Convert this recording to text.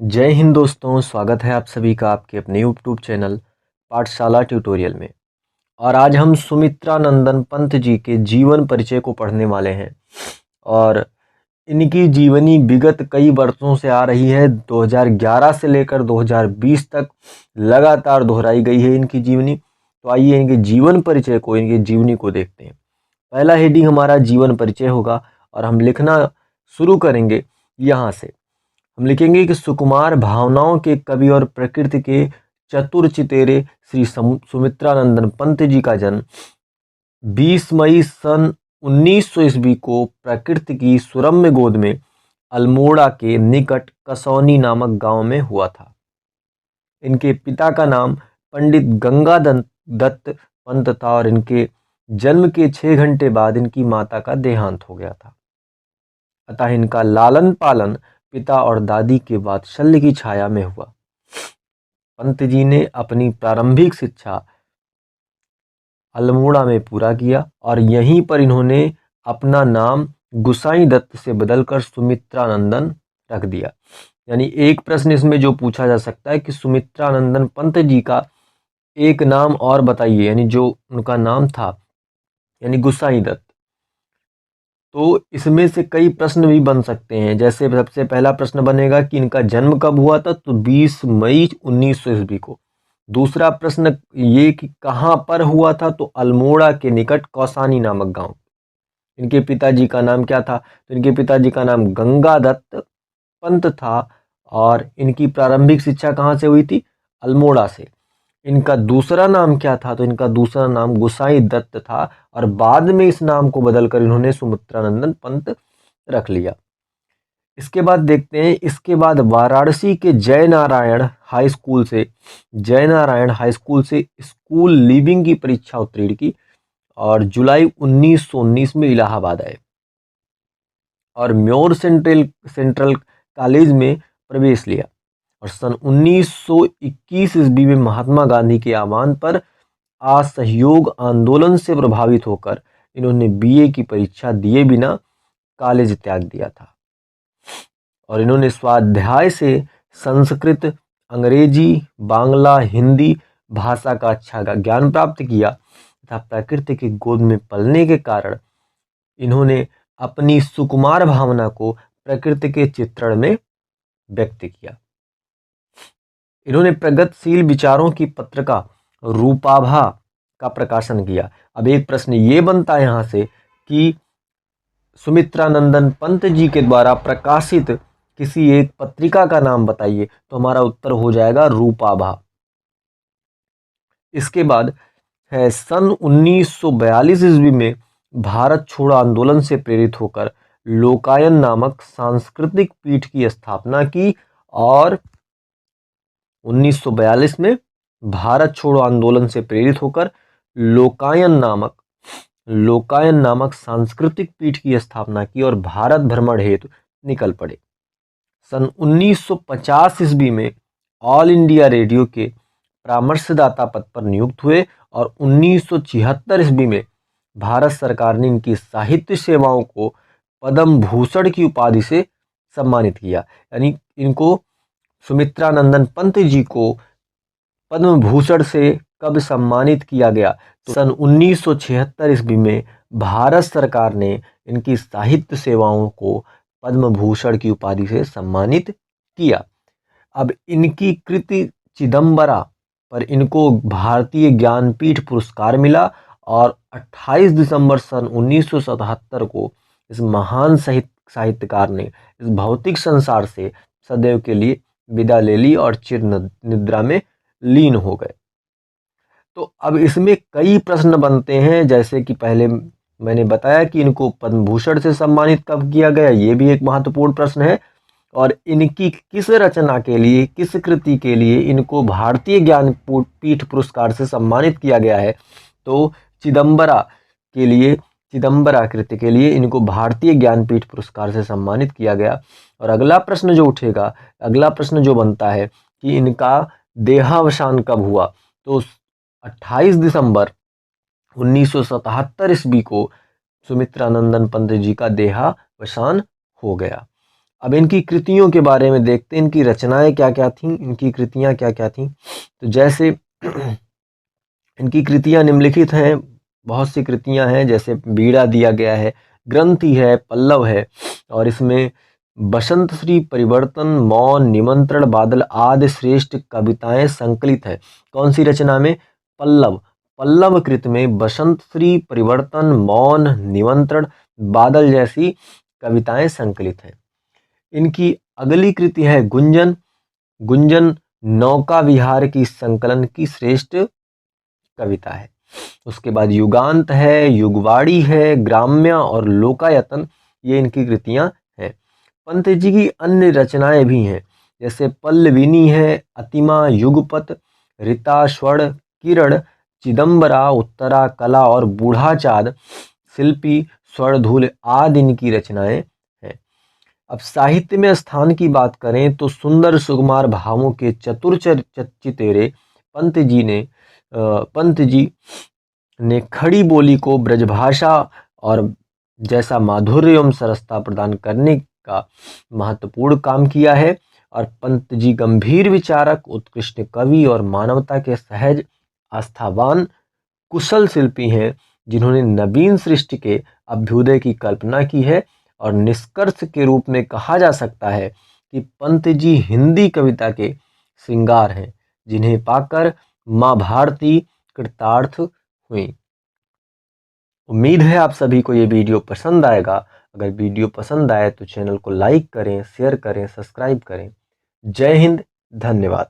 जय हिंद दोस्तों, स्वागत है आप सभी का आपके अपने यूट्यूब चैनल पाठशाला ट्यूटोरियल में। और आज हम सुमित्रा नंदन पंत जी के जीवन परिचय को पढ़ने वाले हैं। और इनकी जीवनी विगत कई वर्षों से आ रही है। 2011 से लेकर 2020 तक लगातार दोहराई गई है इनकी जीवनी। तो आइए इनके जीवन परिचय को, इनकी जीवनी को देखते हैं। पहला हेडिंग हमारा जीवन परिचय होगा और हम लिखना शुरू करेंगे यहाँ से। हम लिखेंगे कि सुकुमार भावनाओं के कवि और प्रकृति के चतुर चितेरे श्री सुमित्रानंदन पंत जी का जन्म 20 मई सन 1900 ईस्वी को प्रकृति की सुरम्य गोद में अल्मोड़ा के निकट कसौनी नामक गांव में हुआ था। इनके पिता का नाम पंडित दत्त पंत था और इनके जन्म के 6 घंटे बाद इनकी माता का देहांत हो गया था। अतः इनका लालन पालन पिता और दादी के वात्सल्य की छाया में हुआ। पंत जी ने अपनी प्रारंभिक शिक्षा अल्मोड़ा में पूरा किया और यहीं पर इन्होंने अपना नाम गुसाई दत्त से बदलकर सुमित्रानंदन रख दिया। यानी एक प्रश्न इसमें जो पूछा जा सकता है कि सुमित्रानंदन पंत जी का एक नाम और बताइए, यानी जो उनका नाम था यानी गुसाई दत्त। तो इसमें से कई प्रश्न भी बन सकते हैं। जैसे सबसे पहला प्रश्न बनेगा कि इनका जन्म कब हुआ था, तो 20 मई 1900 ईस्वी को। दूसरा प्रश्न ये कि कहाँ पर हुआ था, तो अल्मोड़ा के निकट कौसानी नामक गांव। इनके पिताजी का नाम क्या था, तो इनके पिताजी का नाम गंगादत्त पंत था और इनकी प्रारंभिक शिक्षा कहाँ से हुई थी, अल्मोड़ा से। इनका दूसरा नाम क्या था, तो इनका दूसरा नाम गुसाई दत्त था और बाद में इस नाम को बदलकर इन्होंने सुमित्रानंदन पंत रख लिया। इसके बाद देखते हैं, इसके बाद वाराणसी के जयनारायण हाई स्कूल से स्कूल लीविंग की परीक्षा उत्तीर्ण की और जुलाई 1919 में इलाहाबाद आए और म्योर सेंट्रल कॉलेज में प्रवेश लिया और सन 1921 ईस्वी में महात्मा गांधी के आह्वान पर असहयोग आंदोलन से प्रभावित होकर इन्होंने बीए की परीक्षा दिए बिना कॉलेज त्याग दिया था और इन्होंने स्वाध्याय से संस्कृत, अंग्रेजी, बांग्ला, हिंदी भाषा का अच्छा ज्ञान प्राप्त किया तथा प्रकृति की गोद में पलने के कारण इन्होंने अपनी सुकुमार भावना को प्रकृति के चित्रण में व्यक्त किया। इन्होंने प्रगतिशील विचारों की पत्रिका रूपाभा का प्रकाशन किया। अब एक प्रश्न ये बनता है यहाँ से कि सुमित्रानंदन पंत जी के द्वारा प्रकाशित किसी एक पत्रिका का नाम बताइए, तो हमारा उत्तर हो जाएगा रूपाभा। इसके बाद है सन 1942 ईस्वी में भारत छोड़ो आंदोलन से प्रेरित होकर लोकायन नामक सांस्कृतिक पीठ की स्थापना की और 1942 में भारत छोड़ो आंदोलन से प्रेरित होकर लोकायन नामक सांस्कृतिक पीठ की स्थापना की और भारत भ्रमण हेतु निकल पड़े। सन 1950 ईस्वी में ऑल इंडिया रेडियो के परामर्शदाता पद पर नियुक्त हुए और 1976 ईस्वी में भारत सरकार ने इनकी साहित्य सेवाओं को पद्म भूषण की उपाधि से सम्मानित किया। यानी इनको सुमित्रानंदन पंत जी को पद्म भूषण से कब सम्मानित किया गया, तो सन 1976 ईस्वी में भारत सरकार ने इनकी साहित्य सेवाओं को पद्म भूषण की उपाधि से सम्मानित किया। अब इनकी कृति चिदंबरा पर इनको भारतीय ज्ञानपीठ पुरस्कार मिला और 28 दिसंबर सन 1977 को इस महान साहित्यकार ने इस भौतिक संसार से सदैव के लिए विदा ले ली और चिर निद्रा में लीन हो गए। तो अब इसमें कई प्रश्न बनते हैं, जैसे कि पहले मैंने बताया कि इनको पद्म भूषण से सम्मानित कब किया गया, ये भी एक महत्वपूर्ण प्रश्न है। और इनकी किस रचना के लिए, किस कृति के लिए इनको भारतीय ज्ञानपीठ पुरस्कार से सम्मानित किया गया है, तो चिदंबरा कृति के लिए इनको भारतीय ज्ञानपीठ पुरस्कार से सम्मानित किया गया। और अगला प्रश्न जो बनता है कि इनका देहावसान कब हुआ, तो 28 दिसंबर 1977 ईस्वी को सुमित्रानंदन पंत जी का देहावसान हो गया। अब इनकी कृतियों के बारे में देखते हैं, इनकी रचनाएं क्या क्या थीं, इनकी कृतियां क्या क्या थीं। तो जैसे इनकी कृतियां निम्नलिखित हैं, बहुत सी कृतियां हैं, जैसे बीड़ा दिया गया है, ग्रंथि है, पल्लव है, और इसमें बसंत श्री, परिवर्तन, मौन, निमंत्रण, बादल आदि श्रेष्ठ कविताएं संकलित है। कौन सी रचना में? पल्लव। पल्लव कृत में बसंत श्री, परिवर्तन, मौन, निमंत्रण, बादल जैसी कविताएं संकलित हैं। इनकी अगली कृति है गुंजन। गुंजन नौका विहार की संकलन की श्रेष्ठ कविता है। उसके बाद युगांत है, युगवाड़ी है, ग्राम्य और लोकायतन, ये इनकी कृतियां हैं। पंत जी की अन्य रचनाएं भी हैं, जैसे पल्लविनी है, अतिमा, युगपत, ऋता, स्वर्ण, किरण, चिदंबरा, उत्तरा, कला और बूढ़ाचाद, शिल्पी, स्वर्णधूल आदि इनकी रचनाएं हैं। अब साहित्य में स्थान की बात करें तो सुंदर सुकुमार भावों के चतुर चितेरे पंत जी ने खड़ी बोली को ब्रजभाषा और जैसा माधुर्य एवं सरसता प्रदान करने का महत्वपूर्ण काम किया है। और पंत जी गंभीर विचारक, उत्कृष्ट कवि और मानवता के सहज आस्थावान कुशल शिल्पी हैं, जिन्होंने नवीन सृष्टि के अभ्युदय की कल्पना की है। और निष्कर्ष के रूप में कहा जा सकता है कि पंत जी हिंदी कविता के श्रृंगार हैं, जिन्हें पाकर माँ भारती कृतार्थ हुई। उम्मीद है आप सभी को ये वीडियो पसंद आएगा। अगर वीडियो पसंद आए तो चैनल को लाइक करें, शेयर करें, सब्सक्राइब करें। जय हिंद, धन्यवाद।